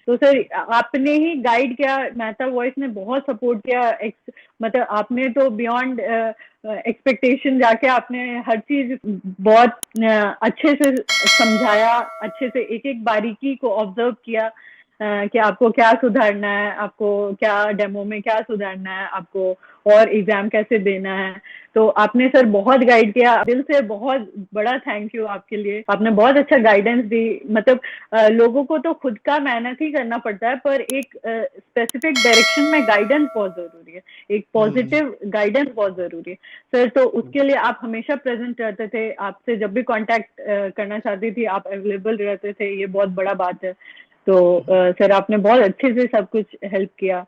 तो सर आपने ही गाइड किया, मेहता वॉइस ने बहुत सपोर्ट किया। मतलब आपने तो बियॉन्ड एक्सपेक्टेशन जाके आपने हर चीज बहुत अच्छे से समझाया, अच्छे से एक एक बारीकी को ऑब्जर्व किया कि आपको क्या सुधारना है, आपको क्या डेमो में क्या सुधारना है, आपको और एग्जाम कैसे देना है। तो आपने सर बहुत गाइड किया, दिल से बहुत बड़ा थैंक यू आपके लिए। आपने बहुत अच्छा गाइडेंस दी। मतलब लोगों को तो खुद का मेहनत ही करना पड़ता है, पर एक स्पेसिफिक डायरेक्शन में गाइडेंस बहुत जरूरी है, एक पॉजिटिव गाइडेंस बहुत जरूरी है सर। तो उसके लिए आप हमेशा प्रेजेंट रहते थे, आपसे जब भी कांटेक्ट करना चाहती थी आप अवेलेबल रहते थे, ये बहुत बड़ा बात है। तो सर आपने बहुत अच्छे से सब कुछ हेल्प किया।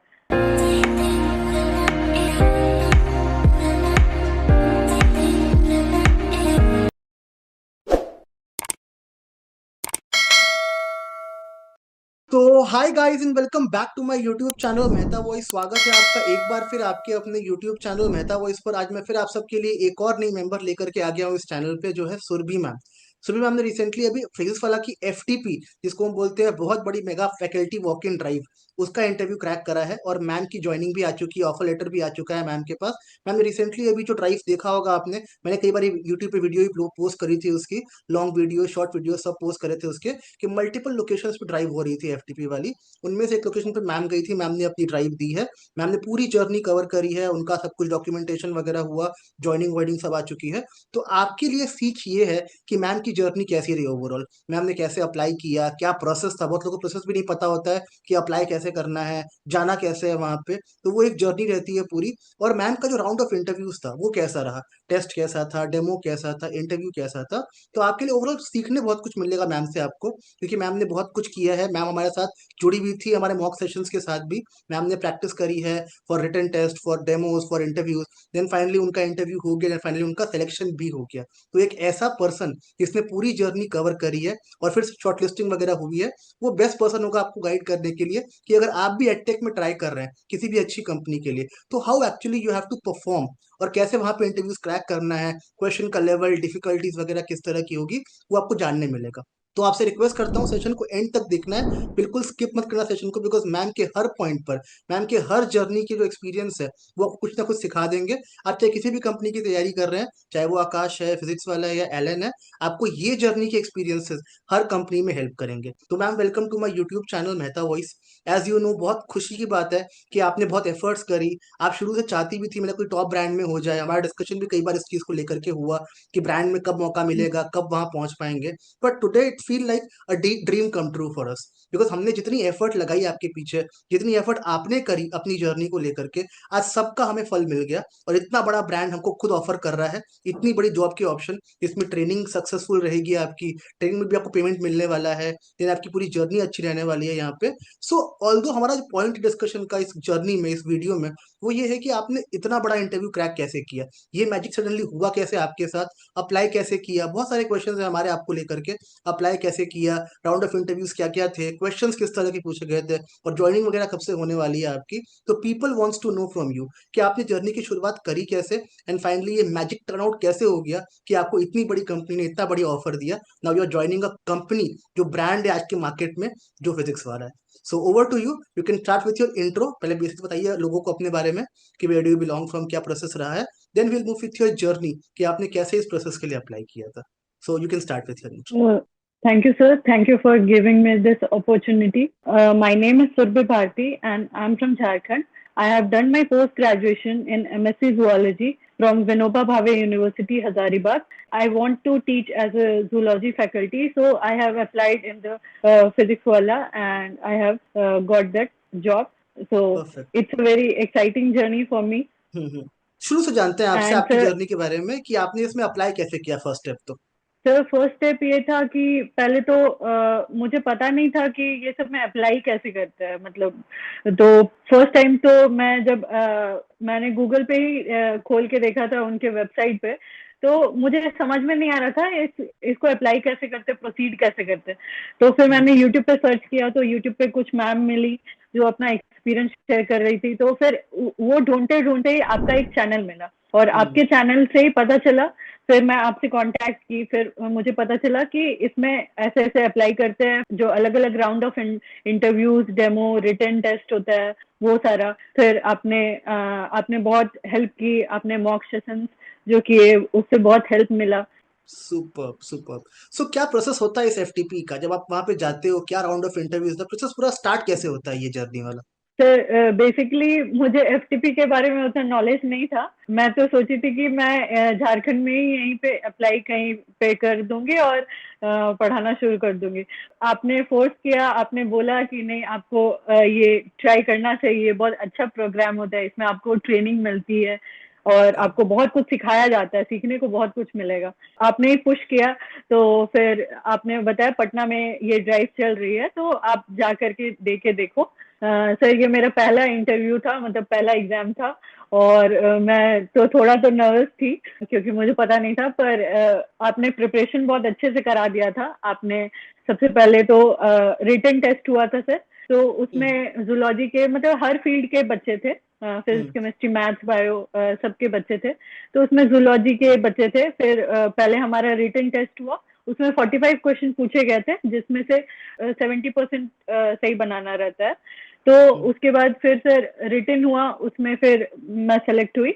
तो hi guys and welcome back to my YouTube channel Mehta voice. स्वागत है आपका एक बार फिर आपके अपने यूट्यूब चैनल मेहता वॉइस पर। आज मैं फिर आप सबके लिए एक और नई मेंबर लेकर के आ गया हूँ इस चैनल पे, जो है सुरभि मैम। सुरभि मैम ने रिसेंटली अभी फिजिक्स वाला की एफटीपी, जिसको हम बोलते हैं बहुत बड़ी mega faculty walk in drive, उसका इंटरव्यू क्रैक करा है और मैम की ज्वाइनिंग भी आ चुकी है, ऑफर लेटर भी आ चुका है मैम के पास। मैम ने रिसेंटली अभी जो ड्राइव देखा होगा आपने, मैंने कई बार यूट्यूब पे वीडियो भी पोस्ट करी थी उसकी, लॉन्ग वीडियो शॉर्ट वीडियो सब पोस्ट करे थे उसके, कि मल्टीपल लोकेशंस पे ड्राइव हो रही थी एफटीपी वाली। उनमें से एक लोकेशन पे मैम गई थी, मैम ने अपनी ड्राइव दी है, मैम ने पूरी जर्नी कवर करी है, उनका सब कुछ डॉक्यूमेंटेशन वगैरह हुआ, ज्वाइनिंग वाइनिंग सब आ चुकी है। तो आपके लिए सीख ये है कि मैम की जर्नी कैसी रही ओवरऑल, मैम ने कैसे अप्लाई किया, क्या प्रोसेस था। बहुत लोगों को प्रोसेस भी नहीं पता होता है कि अप्लाई कैसे करना है, जाना कैसे है वहां पे। तो वो एक जर्नी रहती है पूरी। और मैम का जो राउंड ऑफ इंटरव्यूज था वो कैसा रहा, टेस्ट कैसा था, डेमो कैसा था, इंटरव्यू कैसा था। तो आपके लिए ओवरऑल सीखने बहुत कुछ मिलेगा मैम से आपको, क्योंकि मैम ने बहुत कुछ किया है। मैम हमारे साथ जुड़ी हुई थी, हमारे मॉक सेशंस के साथ भी मैम ने प्रैक्टिस करी है for written test, for demos, for interviews. Then finally उनका इंटरव्यू हो गया, देन फाइनली उनका सिलेक्शन भी हो गया। तो एक ऐसा पर्सन जिसने पूरी जर्नी कवर करी है और फिर शॉर्ट लिस्टिंग वगैरह हुई है, वो बेस्ट पर्सन होगा आपको गाइड करने के लिए कि अगर आप भी एडटेक में ट्राई कर रहे हैं किसी भी अच्छी कंपनी के लिए, तो how actually you have to perform, और कैसे वहां पे इंटरव्यूज क्रैक करना है, क्वेश्चन का लेवल, डिफिकल्टीज वगैरह किस तरह की होगी, वो आपको जानने मिलेगा। तो आपसे रिक्वेस्ट करता हूँ सेशन को एंड तक देखना है, बिल्कुल स्किप मत करना सेशन को, बिकॉज मैम के हर पॉइंट पर, मैम के हर जर्नी की जो एक्सपीरियंस है वो आपको कुछ ना कुछ सिखा देंगे। आप चाहे किसी भी कंपनी की तैयारी कर रहे हैं, चाहे वो आकाश है, फिजिक्स वाला है या एलन है, आपको ये जर्नी के एक्सपीरियंसेस हर कंपनी में हेल्प करेंगे। तो ma'am welcome to my YouTube channel Mehta voice. As you know, बहुत खुशी की बात है कि आपने बहुत एफर्ट्स करी। आप शुरू से चाहती भी थी मेरा कोई टॉप ब्रांड में हो जाए, हमारा डिस्कशन भी कई बार इस चीज को लेकर के हुआ कि ब्रांड में कब मौका मिलेगा, कब वहां पहुंच पाएंगे। But today it feel like a dream come true for us, because हमने जितनी एफर्ट लगाई आपके पीछे, जितनी एफर्ट आपने करी अपनी जर्नी को लेकर के, आज सबका हमें फल मिल गया। और इतना बड़ा ब्रांड हमको खुद ऑफर कर रहा है, इतनी बड़ी जॉब के ऑप्शन, जिसमें ट्रेनिंग सक्सेसफुल रहेगी, आपकी ट्रेनिंग में भी आपको पेमेंट मिलने वाला है, देन आपकी पूरी जर्नी अच्छी रहने वाली है यहाँ पे। सो ऑल्दो हमारा जो पॉइंट डिस्कशन का इस जर्नी में, इस वीडियो में, वो ये है कि आपने इतना बड़ा इंटरव्यू क्रैक कैसे किया, ये मैजिक सडनली हुआ कैसे आपके साथ, अप्लाई कैसे किया, बहुत सारे क्वेश्चन है हमारे आपको लेकर के। अप्लाई कैसे किया, राउंड ऑफ इंटरव्यूज क्या क्या थे, क्वेश्चंस किस तरह के पूछे गए थे, और ज्वाइनिंग वगैरह कब से होने वाली है आपकी। तो people wants to know from you कि आपने जर्नी की शुरुआत करी कैसे, एंड फाइनली ये मैजिक टर्नआउट कैसे हो गया कि आपको इतनी बड़ी कंपनी ने इतना बड़ी ऑफर दिया। Now you are joining a company जो ब्रांड है आज के मार्केट में, जो फिजिक्स वाला है। So over to you, you can start with your intro. पहले बेसिक बताइए लोगों को अपने बारे में कि where do you belong from, क्या प्रोसेस रहा है। Then will move with your journey कि आपने कैसे इस प्रोसेस के लिए अप्लाई किया था। So you can start with your intro. Thank you, sir. Thank you for giving me this opportunity. My name is Surbhi Bharti and I'm from Jharkhand. I have done my post-graduation in MSc Zoology from Vinoba Bhave University, Hazaribagh. I want to teach as a zoology faculty, so I have applied in the physics wala and I have got that job. So perfect. it's a very exciting journey for me. हम्म। शुरू से जानते हैं आपसे And आपकी sir, journey के बारे में कि आपने इसमें अप्लाई कैसे किया, फर्स्ट स्टेप तो। सर फर्स्ट स्टेप ये था कि पहले तो मुझे पता नहीं था कि ये सब में अप्लाई कैसे करते हैं, मतलब तो फर्स्ट टाइम तो मैं जब मैंने गूगल पे ही खोल के देखा था उनके वेबसाइट पे, तो मुझे समझ में नहीं आ रहा था इसको अप्लाई कैसे करते, प्रोसीड कैसे करते। तो फिर मैंने यूट्यूब पे सर्च किया, तो यूट्यूब पे कुछ मैम मिली जो अपना एक्सपीरियंस शेयर कर रही थी, तो फिर वो ढूंढते ढूंढते ही आपका एक चैनल मिला और हम्म। आपके चैनल से ही पता चला फिर मैं आपसे कांटेक्ट की, फिर मुझे पता चला कि इसमें ऐसे ऐसे अप्लाई करते हैं, जो अलग अलग round of interviews, demo, written test होता है, वो सारा। फिर आपने बहुत हेल्प की, आपने मॉक सेशंस जो किए उससे बहुत हेल्प मिला। Super super. सो क्या प्रोसेस होता है इस एफटीपी का, जब आप वहां पे जाते हो क्या round of interviews, the process पूरा स्टार्ट कैसे होता है ये जर्नी वाला? सर बेसिकली मुझे एफटीपी के बारे में उतना नॉलेज नहीं था। मैं तो सोची थी कि मैं झारखंड में ही यहीं पे अप्लाई कहीं पे कर दूंगी और पढ़ाना शुरू कर दूंगी। आपने फोर्स किया, आपने बोला कि नहीं, आपको ये ट्राई करना चाहिए, बहुत अच्छा प्रोग्राम होता है, इसमें आपको ट्रेनिंग मिलती है और आपको बहुत कुछ सिखाया जाता है, सीखने को बहुत कुछ मिलेगा। आपने ही पुश किया, तो फिर आपने बताया पटना में ये ड्राइव चल रही है, तो आप जा करके दे के देखो। सर ये मेरा पहला इंटरव्यू था, मतलब पहला एग्जाम था, और मैं तो थोड़ा तो नर्वस थी क्योंकि मुझे पता नहीं था, पर आपने प्रिपरेशन बहुत अच्छे से करा दिया था। आपने सबसे पहले तो रिटन टेस्ट हुआ था सर, तो हम्म। उसमें जूलॉजी के मतलब हर फील्ड के बच्चे थे, फिजिक्स, हम्म। केमिस्ट्री, मैथ्स, बायो, सबके बच्चे थे। तो उसमें जूलॉजी के बच्चे थे। फिर पहले हमारा रिटन टेस्ट हुआ, उसमें 45 क्वेश्चन पूछे गए थे, जिसमें से 70% सही बनाना रहता है। तो हम्म। उसके बाद फिर सर रिटन हुआ, उसमें फिर मैं सेलेक्ट हुई,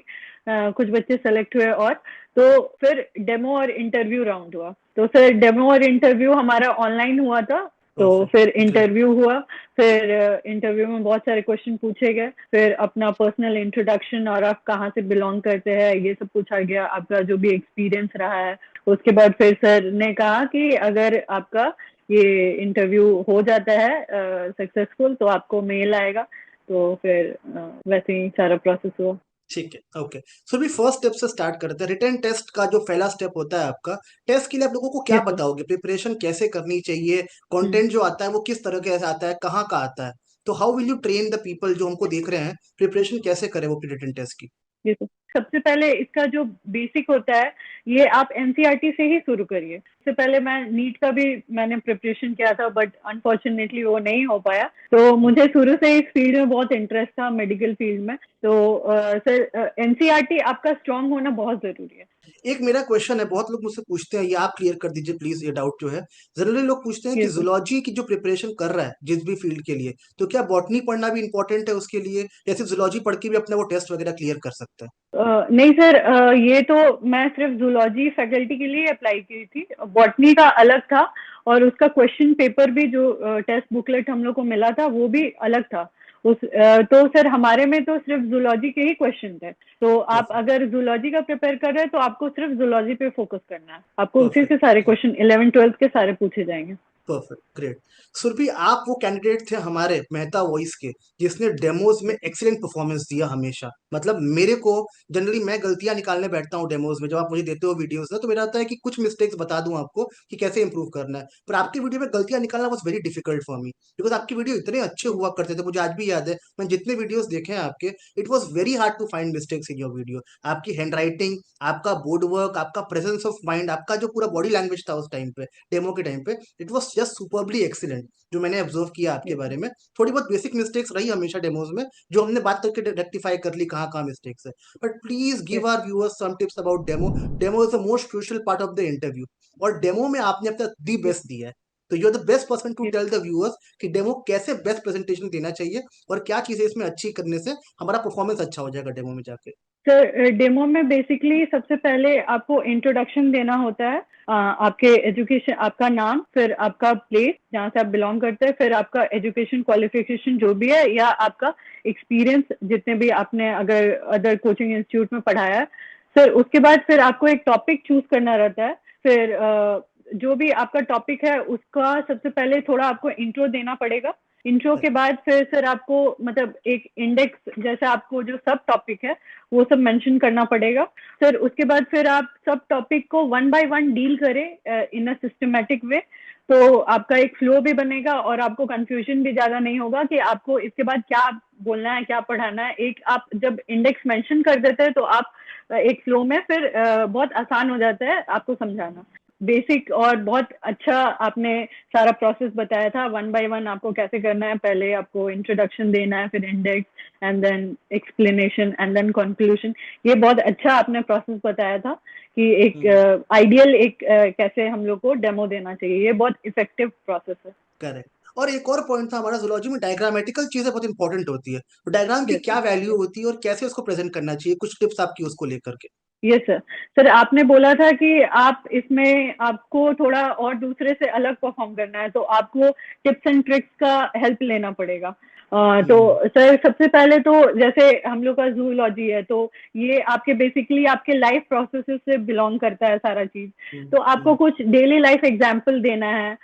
कुछ बच्चे सेलेक्ट हुए, और तो फिर डेमो और इंटरव्यू राउंड हुआ। तो सर डेमो और इंटरव्यू हमारा ऑनलाइन हुआ था। तो परफेक्ट। फिर ग्रेट। इंटरव्यू हुआ, फिर इंटरव्यू में बहुत सारे क्वेश्चन पूछे गए, फिर अपना पर्सनल इंट्रोडक्शन और आप कहाँ से बिलोंग करते हैं ये सब पूछा गया, आपका जो भी एक्सपीरियंस रहा है। उसके बाद फिर सर ने कहा कि अगर आपका ये इंटरव्यू हो जाता है सक्सेसफुल, तो आपको मेल आएगा। तो फिर वैसे ही सारा प्रोसेस हुआ। ठीक है, ओके। सो भी फर्स्ट स्टेप से स्टार्ट करते हैं, रिटन टेस्ट का जो पहला स्टेप होता है आपका। टेस्ट के लिए आप लोगों को क्या यस सर। बताओगे, प्रिपरेशन कैसे करनी चाहिए, हम्म। कंटेंट जो आता है वो किस तरह के आता है, कहाँ का आता है? तो how will you train the people जो हमको देख रहे हैं, प्रिपरेशन कैसे करें वो रिटन टेस्ट की? जी सर। सबसे पहले इसका जो बेसिक होता है, ये आप एनसीईआरटी से ही शुरू करिए। इससे पहले मैं नीट का भी मैंने प्रिपरेशन किया था, बट अनफॉर्चुनेटली वो नहीं हो पाया। तो मुझे शुरू से इस फील्ड में बहुत इंटरेस्ट था, मेडिकल फील्ड में। तो सर एनसीईआरटी आपका स्ट्रांग होना बहुत जरूरी है। एक मेरा क्वेश्चन है, बहुत लोग मुझसे पूछते हैं, ये आप क्लियर कर दीजिए प्लीज, ये डाउट जो है। जनरली लोग पूछते हैं कि ये सर। जूलॉजी की जो प्रिपरेशन कर रहा है जिस भी फील्ड के लिए, तो क्या बॉटनी पढ़ना भी इंपॉर्टेंट है उसके लिए, या सिर्फ जूलॉजी पढ़ के भी अपना वो टेस्ट वगैरह क्लियर कर सकता है? नहीं सर, ये तो मैं सिर्फ जूलॉजी फैकल्टी के लिए अप्लाई की थी। बॉटनी का अलग था, और उसका क्वेश्चन पेपर भी जो टेस्ट बुकलेट हम लोग को मिला था वो भी अलग था। तो सर हमारे में तो सिर्फ जूलॉजी के ही क्वेश्चन थे। तो आप परफेक्ट। अगर जूलॉजी का प्रिपेयर कर रहे हैं तो आपको सिर्फ जूलॉजी पे फोकस करना है, आपको उसी से सारे परफेक्ट। क्वेश्चन 11 12 के सारे पूछे जाएंगे। Perfect, great. सुरभि, आप वो कैंडिडेट थे हमारे मेहता वॉइस के जिसने डेमोज में एक्सीलेंट परफॉर्मेंस दिया हमेशा। मतलब मेरे को, जनरली मैं गलतियां निकालने बैठता हूँ डेमोज में, जब आप मुझे देते हो वीडियोस ना, तो मेरा होता है कि कुछ मिस्टेक्स बता दूं आपको कि कैसे इंप्रूव करना है। पर आपकी वीडियो में गलतियां निकालना was very difficult for me, because आपकी वीडियो इतने अच्छे हुआ करते थे, मुझे आज भी याद है, मैं जितने वीडियोस देखे हैं आपके, it was very hard to find mistakes in your video. आपकी हैंड राइटिंग, आपका बोर्ड वर्क, आपका प्रेजेंस ऑफ माइंड, आपका जो पूरा बॉडी लैंग्वेज था उस टाइम पे, डेमो के टाइम पे, it was just superbly excellent. जो मैंने ऑब्जर्व किया आपके बारे में, थोड़ी बहुत बेसिक मिस्टेक्स रही हमेशा डेमोज में, जो हमने बात करके रेक्टिफाई कर ली कहाँ कहाँ मिस्टेक्स है। But please give our viewers some tips about demo. Demo is the most crucial part of the interview, और डेमो में आपने अपना दी बेस्ट दिया है। तो you are the best person to tell the viewers कि demo कैसे best presentation देना चाहिए, और क्या चीजें इसमें अच्छी करने से हमारा परफॉर्मेंस अच्छा हो जाएगा डेमो में जाके। सर डेमो में बेसिकली सबसे पहले आपको इंट्रोडक्शन देना होता है, आपके एजुकेशन, आपका नाम, फिर आपका प्लेस जहाँ से आप बिलोंग करते हैं, फिर आपका एजुकेशन क्वालिफिकेशन जो भी है, या आपका एक्सपीरियंस जितने भी आपने अगर अदर कोचिंग इंस्टीट्यूट में पढ़ाया है। सर उसके बाद फिर आपको एक टॉपिक चूज करना रहता है। फिर जो भी आपका टॉपिक है उसका सबसे पहले थोड़ा आपको इंट्रो देना पड़ेगा। इंट्रो के बाद फिर सर आपको मतलब एक इंडेक्स जैसा आपको जो सब टॉपिक है वो सब मेंशन करना पड़ेगा। सर उसके बाद फिर आप सब टॉपिक को वन बाय वन डील करें इन अ सिस्टमेटिक वे, तो आपका एक फ्लो भी बनेगा और आपको कंफ्यूजन भी ज्यादा नहीं होगा कि आपको इसके बाद क्या बोलना है, क्या पढ़ाना है। एक आप जब इंडेक्स मेंशन कर देते हैं तो आप एक फ्लो में फिर बहुत आसान हो जाता है आपको समझाना। बेसिक और बहुत अच्छा आपने सारा प्रोसेस बताया था, वन बाय वन आपको कैसे करना है। पहले आपको इंट्रोडक्शन देना है, फिर index, and then explanation, and then conclusion. ये बहुत अच्छा आपने प्रोसेस बताया था कि हम्म। एक आइडियल एक कैसे हम लोग को डेमो देना चाहिए। ये बहुत इफेक्टिव प्रोसेस है। करेक्ट। और एक और पॉइंट था हमारा, जूलॉजी में डायग्रामेटिकल चीजें बहुत इंपॉर्टेंट होती है, तो डायग्राम की यस क्या सर। वैल्यू होती है और कैसे उसको प्रेजेंट करना चाहिए, कुछ टिप्स आपकी उसको लेकर के। Yes sir. सर आपने बोला था कि आप इसमें आपको थोड़ा और दूसरे से अलग परफॉर्म करना है, तो आपको टिप्स एंड ट्रिक्स का हेल्प लेना पड़ेगा। तो हम्म। सर सबसे पहले तो जैसे हम लोग का जूलॉजी है, तो ये आपके बेसिकली आपके लाइफ प्रोसेसेस से बिलोंग करता है सारा चीज। हम्म। तो आपको हम्म। कुछ डेली लाइफ एग्जाम्पल देना है,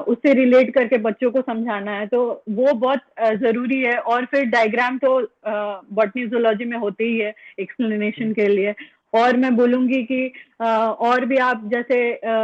उससे रिलेट करके बच्चों को समझाना है, तो वो बहुत जरूरी है। और फिर डायग्राम तो बॉटनी जूलॉजी में होते ही है एक्सप्लेनेशन हम्म। के लिए। और मैं बोलूंगी कि और भी आप जैसे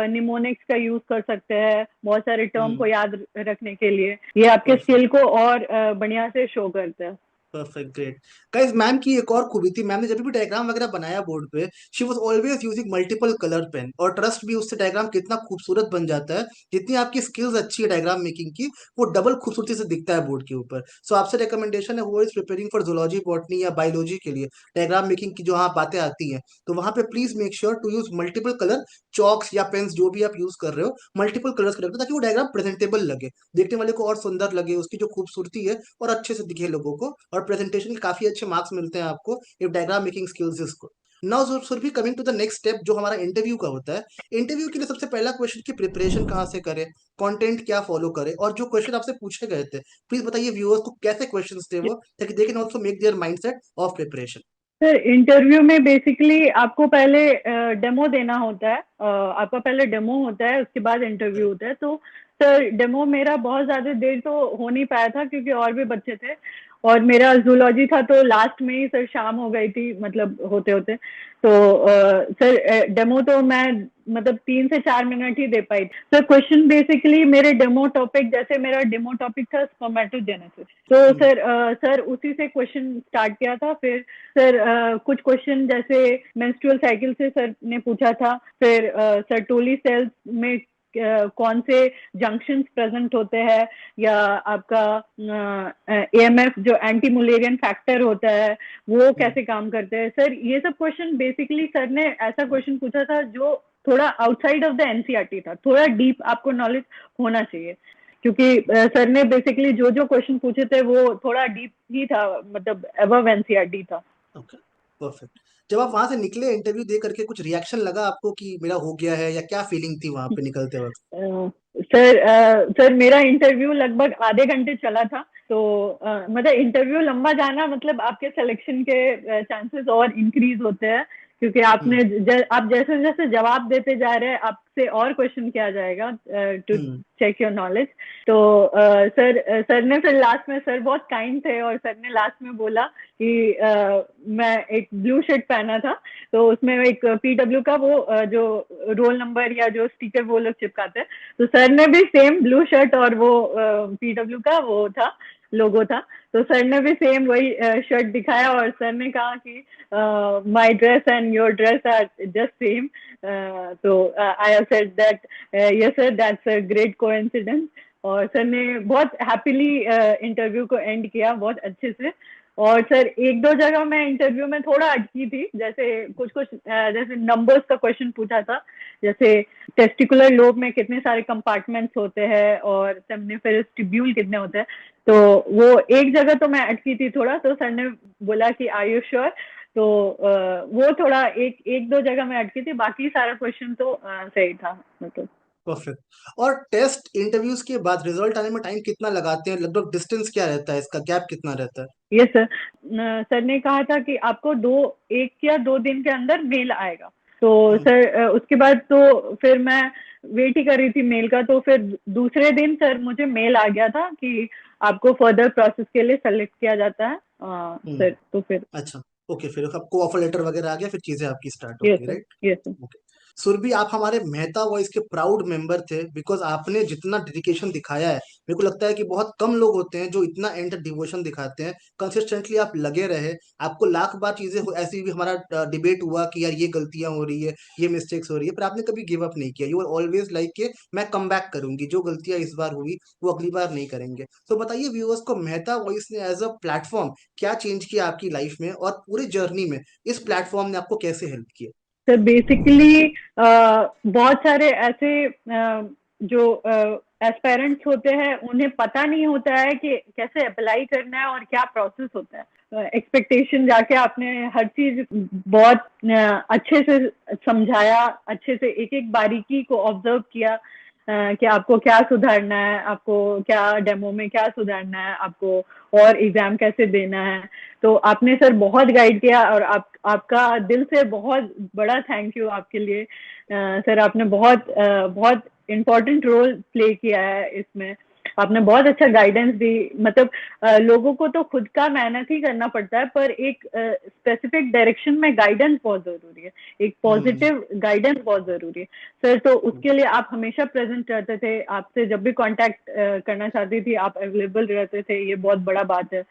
निमोनिक्स का यूज कर सकते हैं बहुत सारे टर्म को हम्म। याद रखने के लिए। ये आपके परफेक्ट। स्किल को और बढ़िया से शो करता है। Perfect, great. गाइस, मैम की एक और खूबी थी, मैम ने जब भी डायग्राम वगैरह बनाया बोर्ड पे, she was always using multiple colour pen, और ट्रस्ट भी, उससे डायग्राम कितना खूबसूरत बन जाता है। जितनी आपकी स्किल्स अच्छी है डायग्राम मेकिंग की, वो डबल खूबसूरती से दिखता है बोर्ड के ऊपर। सो आपसे रिकमेंडेशन है, वो is preparing for zoology, botany या बायोलॉजी के लिए, डायग्राम मेकिंग की जो वहाँ बातें आती हैं, तो वहां पे please make sure to use multiple colour chalks या पेन्स, जो भी आप यूज कर रहे हो, मल्टीपल कलर्स के रखना, ताकि वो डायग्राम प्रेजेंटेबल लगे, देखने वाले को और सुंदर लगे, उसकी जो खूबसूरती है और अच्छे से दिखे लोगों को, और प्रेजेंटेशन के काफी अच्छे मार्क्स मिलते हैं आपको if diagram making skills is good. Now Surabhi, coming to the next step जो हमारा इंटरव्यू का होता है। इंटरव्यू के लिए सबसे पहला क्वेश्चन की प्रिपरेशन कहाँ से करें, कंटेंट क्या फॉलो करें, और जो क्वेश्चन आपसे पूछे गए थे, प्लीज बताइए व्यूअर्स को कैसे क्वेश्चंस थे वो, ताकि they can also make their mindset of preparation. Sir interview में बेसिकली आपको पहले डेमो देना होता है। आपका पहले डेमो होता है, उसके बाद इंटरव्यू होता है। तो सर डेमो मेरा बहुत ज्यादा देर तो हो नहीं पाया था क्योंकि और भी बच्चे थे, और मेरा जूलॉजी था, तो लास्ट में ही सर शाम हो गई थी मतलब होते होते। तो सर डेमो तो मैं मतलब 3 से 4 मिनट ही दे पाई। सर क्वेश्चन बेसिकली मेरे डेमो टॉपिक, जैसे मेरा डेमो टॉपिक था स्पर्मेटोजेनेसिस, तो सर उसी से क्वेश्चन स्टार्ट किया था। फिर सर कुछ क्वेश्चन जैसे मेंस्ट्रुअल साइकिल से सर ने पूछा था। फिर सर टोली सेल्स में कौन से जंक्शंस प्रेजेंट होते हैं, या आपका एएमएफ जो एंटी मुलेरियन फैक्टर होता है वो कैसे काम करते हैं। सर ये सब क्वेश्चन बेसिकली सर ने ऐसा क्वेश्चन पूछा था जो थोड़ा आउटसाइड ऑफ द एनसीईआरटी था, थोड़ा डीप आपको नॉलेज होना चाहिए, क्योंकि सर ने बेसिकली जो जो क्वेश्चन पूछे थे वो थोड़ा डीप ही था, मतलब अबव एनसीईआरटी था। Okay, perfect. जब आप वहां से निकले इंटरव्यू दे करके, कुछ रिएक्शन लगा आपको कि मेरा हो गया है, या क्या फीलिंग थी वहां पे निकलते वक्त? सर मेरा इंटरव्यू लगभग आधे घंटे चला था। तो मतलब इंटरव्यू लंबा जाना मतलब आपके सिलेक्शन के चांसेस और इंक्रीज होते हैं, क्योंकि हम्म। आप जैसे जैसे जवाब देते जा रहे हैं आपसे और क्वेश्चन किया जाएगा to hmm. Check your knowledge. तो सर ने फिर लास्ट में, सर बहुत काइंड थे, और सर ने लास्ट में बोला कि मैं एक ब्लू शर्ट पहना था, तो उसमें एक पीडब्ल्यू का वो जो रोल नंबर या जो स्टिकर वो लोग चिपकाते हैं, तो सर ने भी सेम ब्लू शर्ट और वो पीडब्ल्यू का वो था, लोगो था। तो सर ने भी सेम वही शर्ट दिखाया, और सर ने कहा कि my dress and your dress are just same. तो I have said that yes sir, that's a great coincidence. और सर ने बहुत हैप्पीली इंटरव्यू को एंड किया बहुत अच्छे से। और सर एक दो जगह मैं इंटरव्यू में थोड़ा अटकी थी, जैसे कुछ कुछ जैसे नंबर्स का क्वेश्चन पूछा था, जैसे टेस्टिकुलर लोब में कितने सारे कंपार्टमेंट्स होते हैं और सेमिनिफेरस ट्यूब्यूल कितने होते हैं। तो वो एक जगह तो मैं अटकी थी थोड़ा, तो सर ने बोला कि आर यू श्योर। तो वो थोड़ा एक एक दो जगह मैं अटकी थी, बाकी सारा क्वेश्चन तो सही था मतलब। परफेक्ट। और टेस्ट इंटरव्यूज के बाद रिजल्ट आने में टाइम कितना लगाते हैं, लगभग डिस्टेंस क्या रहता है, इसका गैप कितना रहता है? Yes sir. सर ने कहा था कि आपको 1 या 2 दिन के अंदर मेल आएगा। तो हम्म। सर उसके बाद तो फिर मैं वेट ही कर रही थी मेल का, तो फिर दूसरे दिन सर मुझे मेल आ गया था कि आपको फर्दर प्रोसेस के लिए सेलेक्ट किया जाता है। हम्म। सर तो फिर अच्छा। ओके, फिर आपको ऑफर लेटर वगैरह आ गया, फिर चीजें आपकी स्टार्ट यस होगी, sir. Right? Yes sir. Okay. Surabhi, आप हमारे मेहता वॉइस के प्राउड मेंबर थे, बिकॉज आपने जितना डेडिकेशन दिखाया है, मेरे को लगता है कि बहुत कम लोग होते हैं जो इतना एंड डिवोशन दिखाते हैं। कंसिस्टेंटली आप लगे रहे। आपको लाख बार चीजें ऐसी भी हमारा डिबेट हुआ कि यार ये गलतियां हो रही है, ये मिस्टेक्स हो रही है, पर आपने कभी गिव अप नहीं किया। यू आर ऑलवेज लाइक के मैं कम बैक करूंगी, जो गलतियां इस बार हुई वो अगली बार नहीं करेंगे। तो बताइए व्यूअर्स को, मेहता वॉइस ने एज अ प्लेटफॉर्म क्या चेंज किया आपकी लाइफ में, और पूरी जर्नी में इस प्लेटफॉर्म ने आपको कैसे हेल्प किया? सर बेसिकली बहुत सारे ऐसे जो एस्पेरेंट्स होते हैं, उन्हें पता नहीं होता है कि कैसे अप्लाई करना है और क्या प्रोसेस होता है। एक्सपेक्टेशन जाके आपने हर चीज बहुत अच्छे से समझाया, अच्छे से एक एक बारीकी को ऑब्जर्व किया कि आपको क्या सुधारना है, आपको क्या डेमो में क्या सुधारना है, आपको और एग्जाम कैसे देना है। तो आपने सर बहुत गाइड किया, और आपका दिल से बहुत बड़ा थैंक यू आपके लिए। सर आपने बहुत इम्पोर्टेंट रोल प्ले किया है इसमें। आपने बहुत अच्छा गाइडेंस दी। मतलब लोगों को तो खुद का मेहनत ही करना पड़ता है, पर एक स्पेसिफिक डायरेक्शन में गाइडेंस बहुत जरूरी है, एक हम्म। पॉजिटिव गाइडेंस बहुत जरूरी है सर। तो उसके लिए आप हमेशा प्रेजेंट रहते थे, आपसे जब भी कांटेक्ट करना चाहती थी आप अवेलेबल रहते थे, ये बहुत बड़ा बात है।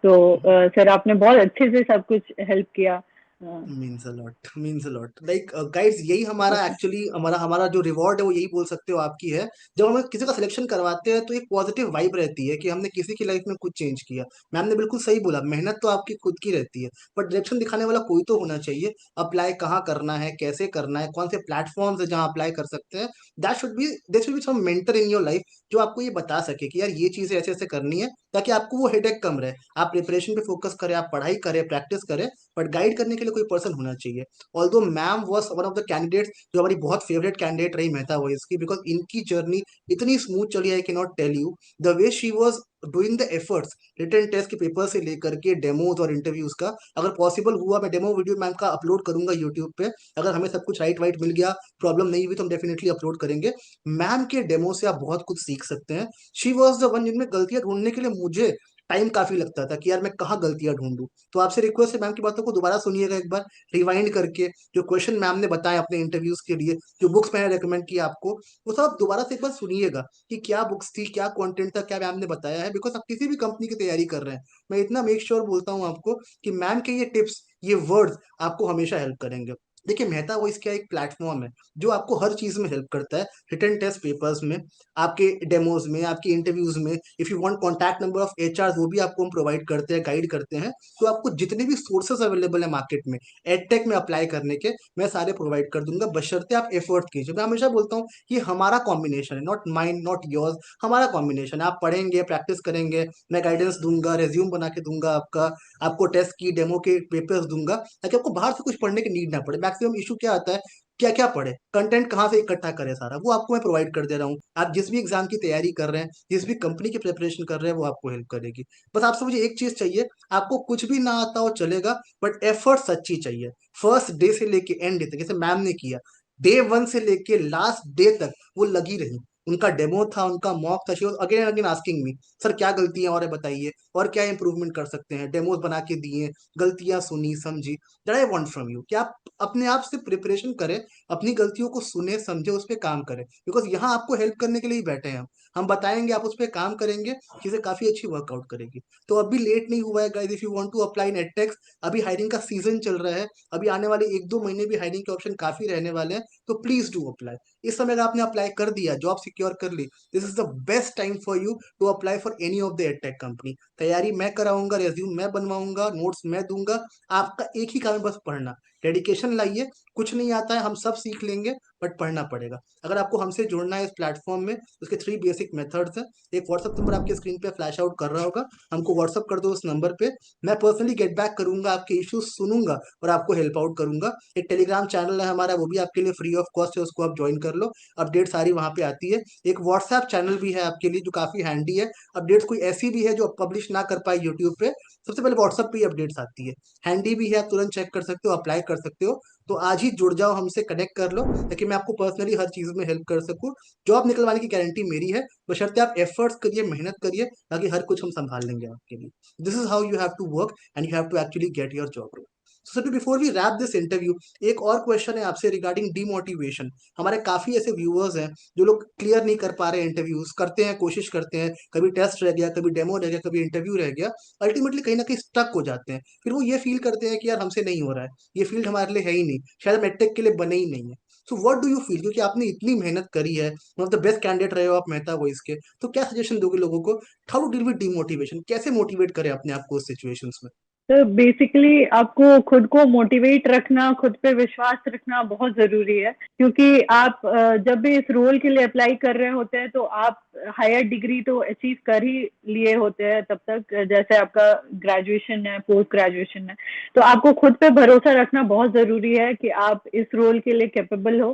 तो सर आपने बहुत अच्छे से सब कुछ हेल्प किया। Means a lot, means a lot. Like guys, यही हमारा ओके। एक्चुअली हमारा हमारा जो रिवॉर्ड है वो यही बोल सकते हो आपकी है। जब हम किसी का सिलेक्शन करवाते हैं तो एक पॉजिटिव वाइब रहती है कि हमने किसी की लाइफ में कुछ चेंज किया। मैम ने बिल्कुल सही बोला, मेहनत तो आपकी खुद की रहती है, पर डायरेक्शन दिखाने वाला कोई तो होना चाहिए। अप्लाई कहाँ करना है, कैसे करना है, कौन से प्लेटफॉर्म्स है जहाँ अप्लाई कर सकते हैं। That should be some mentor in your life जो आपको ये बता सके कि यार ये चीजें ऐसे ऐसे करनी है, ताकि आपको वो हेडेक कम रहे। आप प्रिपरेशन पे फोकस करें, आप पढ़ाई करें, प्रैक्टिस करें, बट गाइड करने के लिए कोई पर्सन होना चाहिए। Although ma'am was one of the candidates जो हमारी बहुत फेवरेट कैंडिडेट रही मेहता वॉइस की, बिकॉज इनकी जर्नी इतनी स्मूथ चली, I can not tell you the way she was doing the efforts. Written test के पेपर से लेकर के डेमोज और इंटरव्यूज का, अगर पॉसिबल हुआ मैं डेमो वीडियो मैम का अपलोड करूंगा यूट्यूब पे। अगर हमें सब कुछ राइट वाइट मिल गया, प्रॉब्लम नहीं हुई, तो हम डेफिनेटली अपलोड करेंगे। मैम के डेमो से आप बहुत कुछ सीख सकते हैं। शी वॉज द वन जिनमें गलतियां ढूंढने के लिए मुझे टाइम काफी लगता था कि यार मैं कहाँ गलतियां ढूंढूं। तो आपसे रिक्वेस्ट है, मैम की बातों को दोबारा सुनिएगा एक बार, रिवाइंड करके। जो क्वेश्चन मैम ने बताए अपने इंटरव्यूज के लिए, जो बुक्स मैंने रेकमेंड किया आपको, वो सब दोबारा से एक बार सुनिएगा कि क्या बुक्स थी, क्या कंटेंट था, क्या मैम ने बताया है। बिकॉज आप किसी भी कंपनी की तैयारी कर रहे हैं, मैं इतना मेक श्योर बोलता हूँ आपको कि मैम के ये टिप्स, ये वर्ड्स आपको हमेशा हेल्प करेंगे। देखिए, मेहता वॉइस क्या एक प्लेटफॉर्म है जो आपको हर चीज में हेल्प करता है। रिटर्न टेस्ट पेपर्स में, आपके डेमोज में, आपके इंटरव्यूज में, if you want contact number of HR, वो भी आपको हम प्रोवाइड करते हैं, गाइड करते हैं। तो आपको जितने भी सोर्सेस अवेलेबल है मार्केट में एडटेक में अप्लाई करने के, मैं सारे प्रोवाइड कर दूंगा, बशर्ते आप एफर्ट कीजिए। मैं हमेशा बोलता हूँ कि हमारा कॉम्बिनेशन है, नॉट माइंड नॉट योर्स, हमारा कॉम्बिनेशन है। आप पढ़ेंगे, प्रैक्टिस करेंगे, मैं गाइडेंस दूंगा, रेज्यूम बना के दूंगा आपका, आपको टेस्ट की डेमो के पेपर्स दूंगा, ताकि आपको बाहर से कुछ पढ़ने की नीड ना पड़े। मैक्सिमम इशू क्या आता है, क्या क्या पढ़े, कंटेंट कहाँ से इकट्ठा करें, सारा वो आपको मैं प्रोवाइड कर दे रहा हूँ। आप जिस भी एग्जाम की तैयारी कर रहे हैं, जिस भी कंपनी की प्रिपरेशन कर रहे हैं, वो आपको हेल्प करेगी। बस आपसे मुझे एक चीज चाहिए, आपको कुछ भी ना आता हो चलेगा, बट एफर्ट सच्ची चाहिए। फर्स्ट डे से लेके एंड डे तक, जैसे मैम ने किया, डे वन से लेके लास्ट डे तक वो लगी रही। उनका डेमो था, उनका मॉक था, she was again again asking me, sir क्या गलतियां और है बताइए, और क्या इंप्रूवमेंट कर सकते हैं। डेमोज बना के दिए, गलतियां सुनी, समझी। That I want from you कि आप अपने आप से प्रिपरेशन करें, अपनी गलतियों को सुने, समझे, उस पर काम करें। बिकॉज यहाँ आपको हेल्प करने के लिए ही बैठे हैं हम बताएंगे, आप उस पर काम करेंगे, चीजें काफी अच्छी वर्कआउट करेगी। तो अभी लेट नहीं हुआ है guys, if you want to apply in edtechs, अभी हायरिंग का सीजन चल रहा है, अभी आने वाले एक दो महीने भी हायरिंग के ऑप्शन काफी रहने वाले हैं। तो प्लीज डू अप्लाई। इस समय अगर आपने अप्लाई कर दिया, जॉब सिक्योर कर ली, this is the best time for you to apply for any of the edtech company. तैयारी मैं कराऊंगा, रेज्यूम मैं बनवाऊंगा, नोट्स मैं दूंगा। आपका एक ही काम है, बस पढ़ना। डेडिकेशन लाइए, कुछ नहीं आता है हम सब सीख लेंगे, बट पढ़ना पड़ेगा। अगर आपको हमसे जुड़ना है इस प्लेटफॉर्म में, उसके 3 बेसिक मेथड्स हैं। एक व्हाट्सअप नंबर आपके स्क्रीन पे फ्लैश आउट कर रहा होगा, हमको व्हाट्सअप कर दो उस नंबर पे। मैं पर्सनली गेट बैक करूंगा, आपके इश्यूज सुनूंगा और आपको हेल्प आउट करूंगा। एक टेलीग्राम चैनल है हमारा, वो भी आपके लिए फ्री ऑफ कॉस्ट है, उसको आप ज्वाइन कर लो, अपडेट सारी वहां पे आती है। एक व्हाट्सएप चैनल भी है आपके लिए जो काफी हैंडी है, अपडेट्स कोई ऐसी भी है जो पब्लिश ना कर पाए यूट्यूब पे, सबसे पहले व्हाट्सएप पे ही अपडेट्स आती है। हैंडी भी है, आप तुरंत चेक कर सकते हो, अप्लाई कर सकते हो। तो आज ही जुड़ जाओ, हमसे कनेक्ट कर लो, ताकि मैं आपको पर्सनली हर चीज में हेल्प कर सकूं। जॉब निकलवाने की गारंटी मेरी है, बशर्ते आप एफर्ट्स करिए, मेहनत करिए, बाकी हर कुछ हम संभाल लेंगे आपके लिए। This is how you have to work and you have to actually get your job. Sir before we wrap this interview, एक और क्वेश्चन है आपसे रिगार्डिंग डीमोटिवेशन। हमारे काफी ऐसे व्यूअर्स हैं जो लोग क्लियर नहीं कर पा रहे, इंटरव्यूज करते हैं, कोशिश करते हैं, कभी टेस्ट रह गया, कभी डेमो रह गया, कभी इंटरव्यू रह गया, अल्टीमेटली कहीं ना कहीं स्टक हो जाते हैं। फिर वो ये फील करते हैं कि यार हमसे नहीं हो रहा है, ये फील्ड हमारे लिए है ही नहीं, शायद मेडटेक के लिए बने ही नहीं है। So what do you feel, क्योंकि आपने इतनी मेहनत करी है, one of the best candidate रहे हो आप मेहता वॉइस के, तो क्या सजेशन दोगे लोगों को, how to deal with demotivation, कैसे मोटिवेट करें अपने आप को उस सिचुएशंस में? तो बेसिकली आपको खुद को मोटिवेट रखना, खुद पे विश्वास रखना बहुत जरूरी है, क्योंकि आप जब भी इस रोल के लिए अप्लाई कर रहे होते हैं तो आप हायर डिग्री तो अचीव कर ही लिए होते हैं तब तक, जैसे आपका ग्रेजुएशन है, पोस्ट ग्रेजुएशन है। तो आपको खुद पे भरोसा रखना बहुत जरूरी है कि आप इस रोल के लिए कैपेबल हो।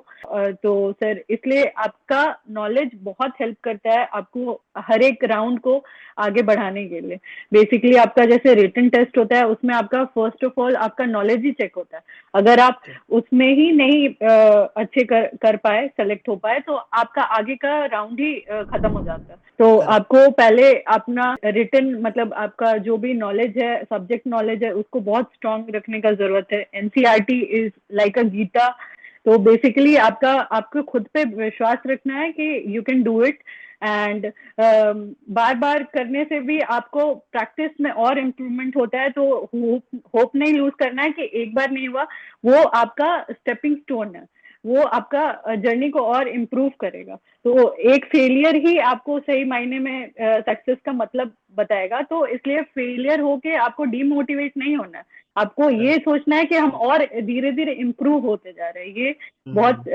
तो सर इसलिए आपका नॉलेज बहुत हेल्प करता है आपको हर एक राउंड को आगे बढ़ाने के लिए। बेसिकली आपका जैसे रिटन टेस्ट होता है, उसमें आपका फर्स्ट ऑफ ऑल आपका नॉलेज ही चेक होता है। अगर आप उसमें ही नहीं अच्छे कर पाए, सेलेक्ट हो पाए, तो आपका आगे का राउंड ही खत्म हो जाता है। तो आपको पहले अपना रिटन मतलब आपका जो भी नॉलेज है, सब्जेक्ट नॉलेज है, उसको बहुत स्ट्रांग रखने का जरूरत है। NCERT is like a Gita. तो बेसिकली आपको खुद पे विश्वास रखना है कि you can do it. And बार बार करने से भी आपको प्रैक्टिस में और इम्प्रूवमेंट होता है। तो होप नहीं लूज करना है कि एक बार नहीं हुआ, वो आपका स्टेपिंग स्टोन है, वो आपका जर्नी को और इम्प्रूव करेगा। तो एक फेलियर ही आपको सही मायने में सक्सेस का मतलब बताएगा। तो इसलिए फेलियर होके आपको डीमोटिवेट नहीं होना है, आपको ये सोचना है कि हम और धीरे धीरे इम्प्रूव होते जा रहे हैं। ये बहुत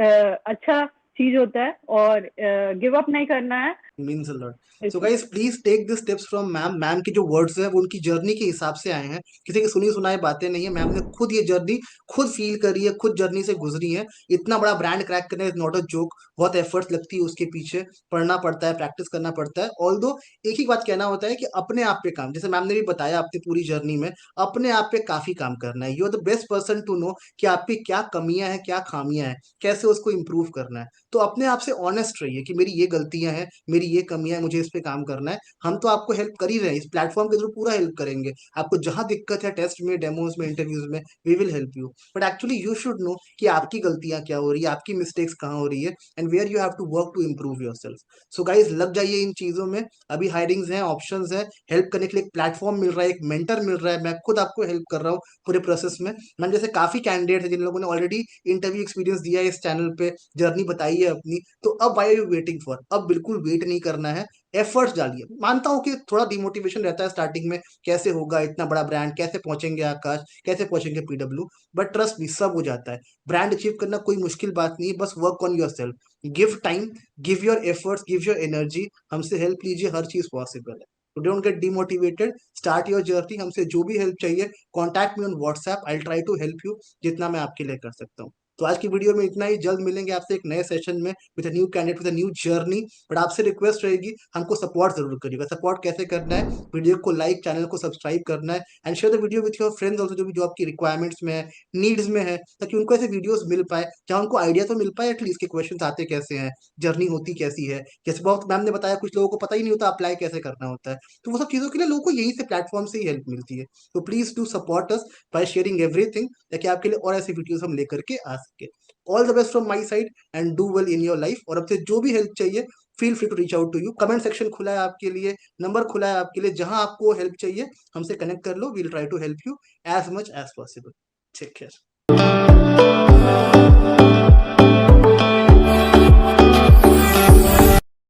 अच्छा चीज होता है, और गिव अप नहीं करना है। Means a lot. So guys please take this tips from ma'am. Ma'am के जो वर्ड्स हैं वो उनकी जर्नी के हिसाब से आए हैं, किसी की सुनी सुनाई बातें नहीं है। मैम ने खुद ये जर्नी खुद फील करी है, खुद जर्नी से गुजरी है। इतना बड़ा ब्रांड क्रैक करना इज नॉट अ जोक, बहुत एफर्ट्स लगती है उसके पीछे, पढ़ना पड़ता है, प्रैक्टिस करना पड़ता है। ऑल्दो एक ही बात कहना होता है कि अपने आप पे काम, जैसे मैम ने भी बताया अपनी पूरी जर्नी में, अपने आप पे काफी काम करना है। You are the best person to know कि आपकी क्या कमियां हैं, क्या खामियां हैं, कैसे उसको इंप्रूव करना है। तो अपने आप से ऑनेस्ट रहिए कि मेरी ये गलतियां हैं, मेरी ये कमियां है, मुझे इस पे काम करना है। हम तो आपको हेल्प कर ही रहे हैं, इस प्लेटफॉर्म के थ्रू पूरा हेल्प करेंगे आपको, जहां दिक्कत है टेस्ट में, डेमोज में, इंटरव्यूज में, we will help you. But actually you should know कि आपकी गलतियां क्या हो रही है, आपकी मिस्टेक्स कहाँ हो रही है, and where you have to work to improve your self. So guys लग जाइए इन चीजों में, अभी हायरिंग्स हैं, ऑप्शंस हैं, हेल्प करने के लिए एक प्लेटफॉर्म मिल रहा है, एक मेंटर मिल रहा है, मैं खुद आपको हेल्प कर रहा हूँ पूरे प्रोसेस में। मैंने जैसे काफी कैंडिडेट है जिन लोगों ने ऑलरेडी इंटरव्यू एक्सपीरियंस दिया है इस चैनल पे, जर्नी बताई है अपनी, तो अब why are you waiting for, अब बिल्कुल वेट नहीं करना है, एफर्ट्स डालिए। मानता हूं कि थोड़ा डिमोटिवेशन रहता है स्टार्टिंग में, कैसे होगा इतना बड़ा ब्रांड, कैसे पहुंचेंगे आकाश, कैसे पहुंचेंगे पीडब्ल्यू, बट ट्रस्ट मी सब हो जाता है। ब्रांड अचीव करना कोई मुश्किल बात नहीं है, बस work on your self, give time, give your efforts, give your energy, हमसे हेल्प लीजिए, हर चीज पॉसिबल है। तो don't get demotivated, start your journey. हमसे जो भी हेल्प चाहिए contact me on WhatsApp, I try to help you जितना मैं आपके लिए कर सकता हूँ। तो आज की वीडियो में इतना ही, जल्द मिलेंगे आपसे एक नए सेशन में with new candidate with new journey. But आपसे रिक्वेस्ट रहेगी हमको सपोर्ट जरूर करिएगा। सपोर्ट कैसे करना है, वीडियो को लाइक, चैनल को सब्सक्राइब करना है, and share the video with your friends also, जो भी जो आपकी रिक्वायरमेंट्स में है, नीड्स में है, ताकि उनको ऐसे वीडियोस मिल पाए जहाँ उनको आइडिया तो मिल पाए एटलीस्ट के क्वेश्चन आते कैसे हैं, जर्नी होती कैसी है। जैसे बहुत मैम ने बताया कुछ लोगों को पता ही नहीं होता अप्लाई कैसे करना होता है, तो वो सब चीजों के लिए लोगों को यहीं से प्लेटफॉर्म से ही हेल्प मिलती है। तो please do support us by sharing everything, ताकि आपके लिए और ऐसी वीडियोस हम लेकर के आ सके। All the best from my side and do well in your life. और अब से जो भी हेल्प चाहिए feel free to reach out to you, comment section खुला है आपके लिए, नंबर खुला है आपके लिए, जहां आपको हेल्प चाहिए हमसे कनेक्ट कर लो, we'll try to help you as much as possible. Take care.